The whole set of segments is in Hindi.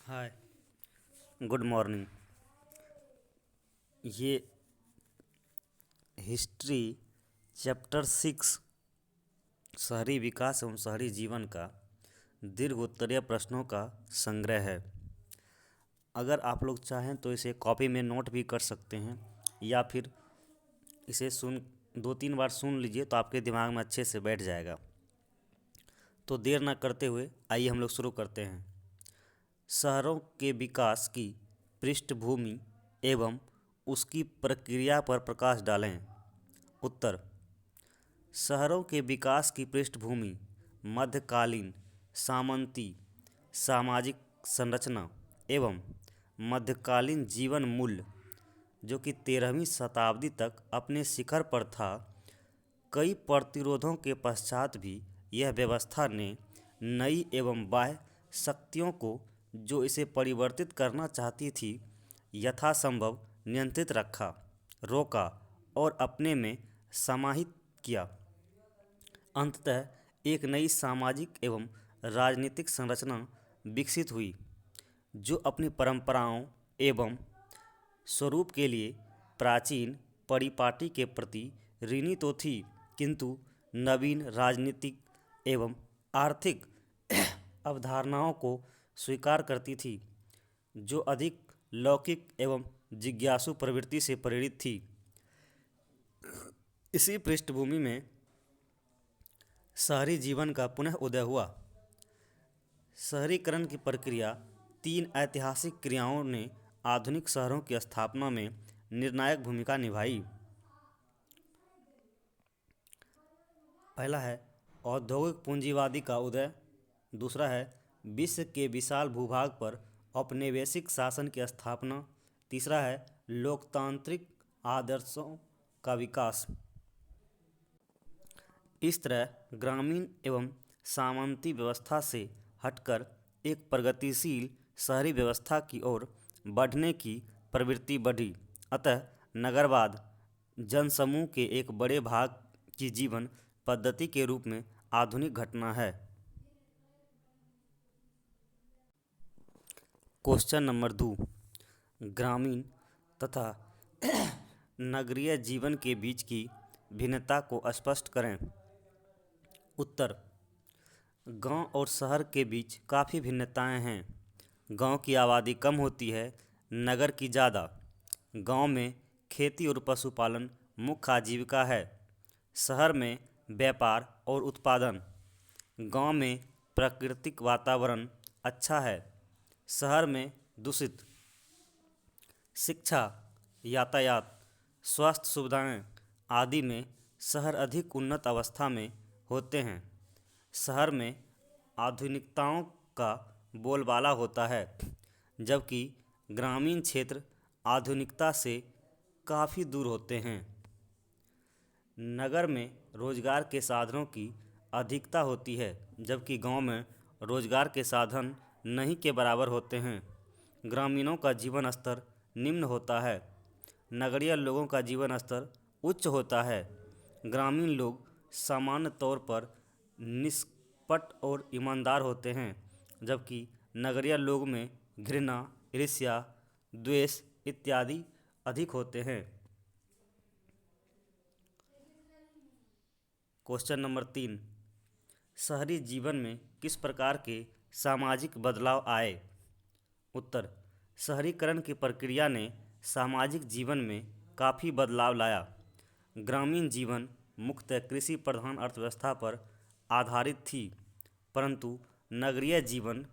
हाय, गुड मॉर्निंग। ये हिस्ट्री चैप्टर 6 शहरी विकास एवं शहरी जीवन का दीर्घ उत्तरीय प्रश्नों का संग्रह है। अगर आप लोग चाहें तो इसे कॉपी में नोट भी कर सकते हैं या फिर इसे 2-3 बार सुन लीजिए तो आपके दिमाग में अच्छे से बैठ जाएगा। तो देर ना करते हुए आइए हम लोग शुरू करते हैं। शहरों के विकास की पृष्ठभूमि एवं उसकी प्रक्रिया पर प्रकाश डालें। उत्तर: शहरों के विकास की पृष्ठभूमि मध्यकालीन सामंती सामाजिक संरचना एवं मध्यकालीन जीवन मूल्य, जो कि 13वीं शताब्दी तक अपने शिखर पर था। कई प्रतिरोधों के पश्चात भी यह व्यवस्था ने नई एवं बाह्य शक्तियों को, जो इसे परिवर्तित करना चाहती थी, यथासंभव नियंत्रित रखा, रोका और अपने में समाहित किया। अंततः एक नई सामाजिक एवं राजनीतिक संरचना विकसित हुई, जो अपनी परंपराओं एवं स्वरूप के लिए प्राचीन परिपाटी के प्रति ऋणी तो थी, किंतु नवीन राजनीतिक एवं आर्थिक अवधारणाओं को स्वीकार करती थी, जो अधिक लौकिक एवं जिज्ञासु प्रवृत्ति से प्रेरित थी। इसी पृष्ठभूमि में शहरी जीवन का पुनः उदय हुआ। शहरीकरण की प्रक्रिया 3 ऐतिहासिक क्रियाओं ने आधुनिक शहरों की स्थापना में निर्णायक भूमिका निभाई। पहला है औद्योगिक पूंजीवादी का उदय, दूसरा है विश्व के विशाल भूभाग पर औपनिवेशिक शासन की स्थापना, तीसरा है लोकतांत्रिक आदर्शों का विकास। इस तरह ग्रामीण एवं सामंती व्यवस्था से हटकर एक प्रगतिशील शहरी व्यवस्था की ओर बढ़ने की प्रवृत्ति बढ़ी। अतः नगरवाद जनसमूह के एक बड़े भाग की जीवन पद्धति के रूप में आधुनिक घटना है। क्वेश्चन नंबर 2, ग्रामीण तथा नगरीय जीवन के बीच की भिन्नता को स्पष्ट करें। उत्तर: गांव और शहर के बीच काफ़ी भिन्नताएं हैं। गांव की आबादी कम होती है, नगर की ज़्यादा। गांव में खेती और पशुपालन मुख्य आजीविका है। शहर में व्यापार और उत्पादन। गांव में प्राकृतिक वातावरण अच्छा है, शहर में दूषित। शिक्षा, यातायात, स्वास्थ्य सुविधाएं आदि में शहर अधिक उन्नत अवस्था में होते हैं। शहर में आधुनिकताओं का बोलबाला होता है, जबकि ग्रामीण क्षेत्र आधुनिकता से काफ़ी दूर होते हैं। नगर में रोजगार के साधनों की अधिकता होती है, जबकि गांव में रोजगार के साधन नहीं के बराबर होते हैं। ग्रामीणों का जीवन स्तर निम्न होता है, नगरीय लोगों का जीवन स्तर उच्च होता है। ग्रामीण लोग सामान्य तौर पर निष्कपट और ईमानदार होते हैं, जबकि नगरीय लोग में घृणा, ईर्ष्या, द्वेष इत्यादि अधिक होते हैं। क्वेश्चन नंबर 3, शहरी जीवन में किस प्रकार के सामाजिक बदलाव आए। उत्तर: शहरीकरण की प्रक्रिया ने सामाजिक जीवन में काफ़ी बदलाव लाया। ग्रामीण जीवन मुख्यतः कृषि प्रधान अर्थव्यवस्था पर आधारित थी, परंतु नगरीय जीवन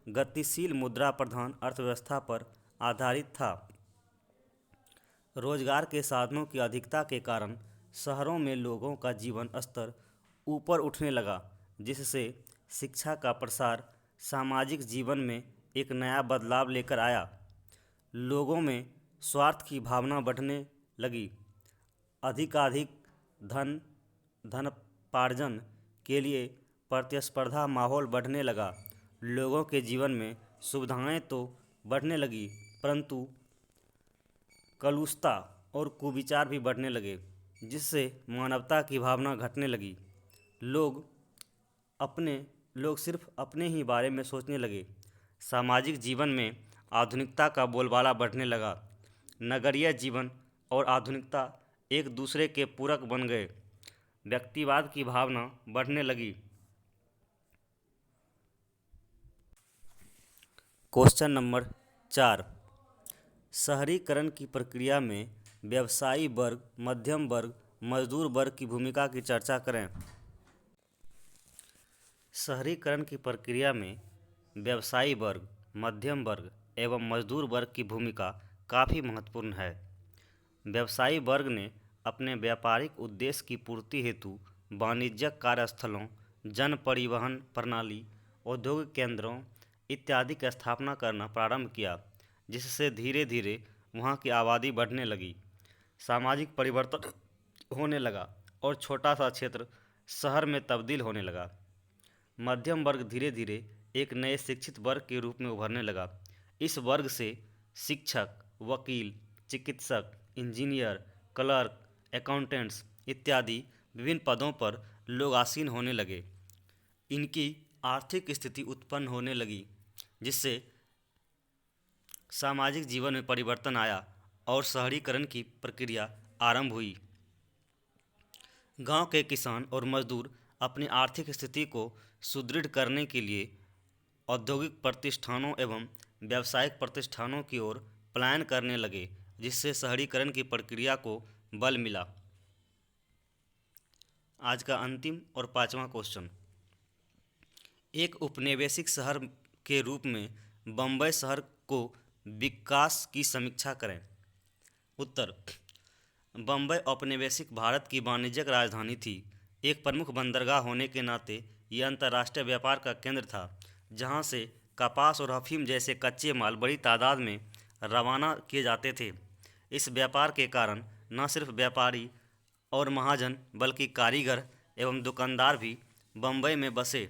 गतिशील मुद्रा प्रधान अर्थव्यवस्था पर आधारित था। रोजगार के साधनों की अधिकता के कारण शहरों में लोगों का जीवन स्तर ऊपर उठने लगा, जिससे शिक्षा का प्रसार सामाजिक जीवन में एक नया बदलाव लेकर आया। लोगों में स्वार्थ की भावना बढ़ने लगी। अधिकाधिक धनोपार्जन के लिए प्रतिस्पर्धा माहौल बढ़ने लगा। लोगों के जीवन में सुविधाएं तो बढ़ने लगी, परंतु कलुषता और कुविचार भी बढ़ने लगे, जिससे मानवता की भावना घटने लगी। लोग सिर्फ अपने ही बारे में सोचने लगे। सामाजिक जीवन में आधुनिकता का बोलबाला बढ़ने लगा। नगरीय जीवन और आधुनिकता एक दूसरे के पूरक बन गए। व्यक्तिवाद की भावना बढ़ने लगी। क्वेश्चन नंबर 4, शहरीकरण की प्रक्रिया में व्यवसायी वर्ग, मध्यम वर्ग, मजदूर वर्ग की भूमिका की चर्चा करें। शहरीकरण की प्रक्रिया में व्यवसायी वर्ग, मध्यम वर्ग एवं मजदूर वर्ग की भूमिका काफ़ी महत्वपूर्ण है। व्यवसायी वर्ग ने अपने व्यापारिक उद्देश्य की पूर्ति हेतु वाणिज्यिक कार्यस्थलों, जन परिवहन प्रणाली, औद्योगिक केंद्रों इत्यादि की स्थापना करना प्रारंभ किया, जिससे धीरे धीरे वहाँ की आबादी बढ़ने लगी। सामाजिक परिवर्तन होने लगा और छोटा सा क्षेत्र शहर में तब्दील होने लगा। मध्यम वर्ग धीरे धीरे एक नए शिक्षित वर्ग के रूप में उभरने लगा। इस वर्ग से शिक्षक, वकील, चिकित्सक, इंजीनियर, क्लर्क, अकाउंटेंट्स इत्यादि विभिन्न पदों पर लोग आसीन होने लगे। इनकी आर्थिक स्थिति उत्पन्न होने लगी, जिससे सामाजिक जीवन में परिवर्तन आया और शहरीकरण की प्रक्रिया आरंभ हुई। गांव के किसान और मजदूर अपनी आर्थिक स्थिति को सुदृढ़ करने के लिए औद्योगिक प्रतिष्ठानों एवं व्यावसायिक प्रतिष्ठानों की ओर पलायन करने लगे, जिससे शहरीकरण की प्रक्रिया को बल मिला। आज का अंतिम और 5वां क्वेश्चन, एक उपनिवेशिक शहर के रूप में बम्बई शहर को विकास की समीक्षा करें। उत्तर, बम्बई औपनिवेशिक भारत की वाणिज्यिक राजधानी थी। एक प्रमुख बंदरगाह होने के नाते यह अंतर्राष्ट्रीय व्यापार का केंद्र था, जहां से कपास और अफीम जैसे कच्चे माल बड़ी तादाद में रवाना किए जाते थे। इस व्यापार के कारण न सिर्फ व्यापारी और महाजन बल्कि कारीगर एवं दुकानदार भी बम्बई में बसे।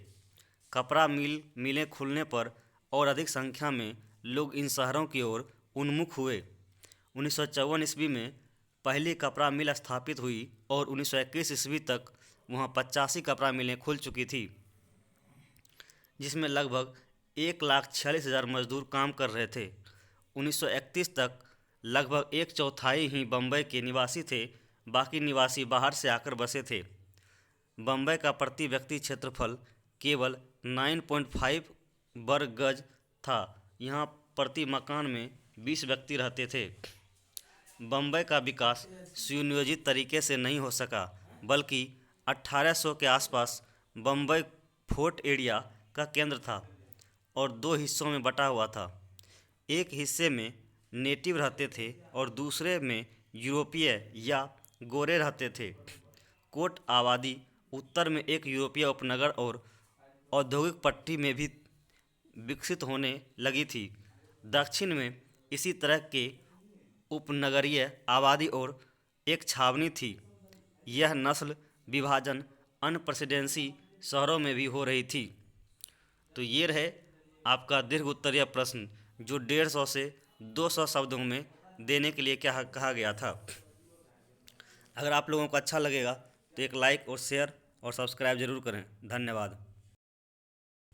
कपड़ा मिलें खुलने पर और अधिक संख्या में लोग इन शहरों की ओर उन्मुख हुए। 1954 ईस्वी में पहली कपड़ा मिल स्थापित हुई और 1921 ईस्वी तक वहाँ 85 कपड़ा मिलें खुल चुकी थी, जिसमें लगभग 1,46,000 मजदूर काम कर रहे थे। 1931 तक लगभग 1/4 ही बम्बई के निवासी थे, बाकी निवासी बाहर से आकर बसे थे। बम्बई का प्रति व्यक्ति क्षेत्रफल केवल 9.5 वर्ग गज था। यहाँ प्रति मकान में 20 व्यक्ति रहते थे। बम्बई का विकास सुनियोजित तरीके से नहीं हो सका, बल्कि 1800 के आसपास बम्बई फोर्ट एरिया का केंद्र था और 2 हिस्सों में बटा हुआ था। एक हिस्से में नेटिव रहते थे और दूसरे में यूरोपीय या गोरे रहते थे। कोट आबादी उत्तर में एक यूरोपीय उपनगर और औद्योगिक पट्टी में भी विकसित होने लगी थी। दक्षिण में इसी तरह के उपनगरीय आबादी और एक छावनी थी। यह नस्ल विभाजन अन्य प्रेसिडेंसी शहरों में भी हो रही थी। तो ये रहे आपका दीर्घ उत्तरीय प्रश्न, जो 150 से 200 शब्दों में देने के लिए क्या कहा गया था। अगर आप लोगों को अच्छा लगेगा तो एक लाइक और शेयर और सब्सक्राइब जरूर करें। धन्यवाद।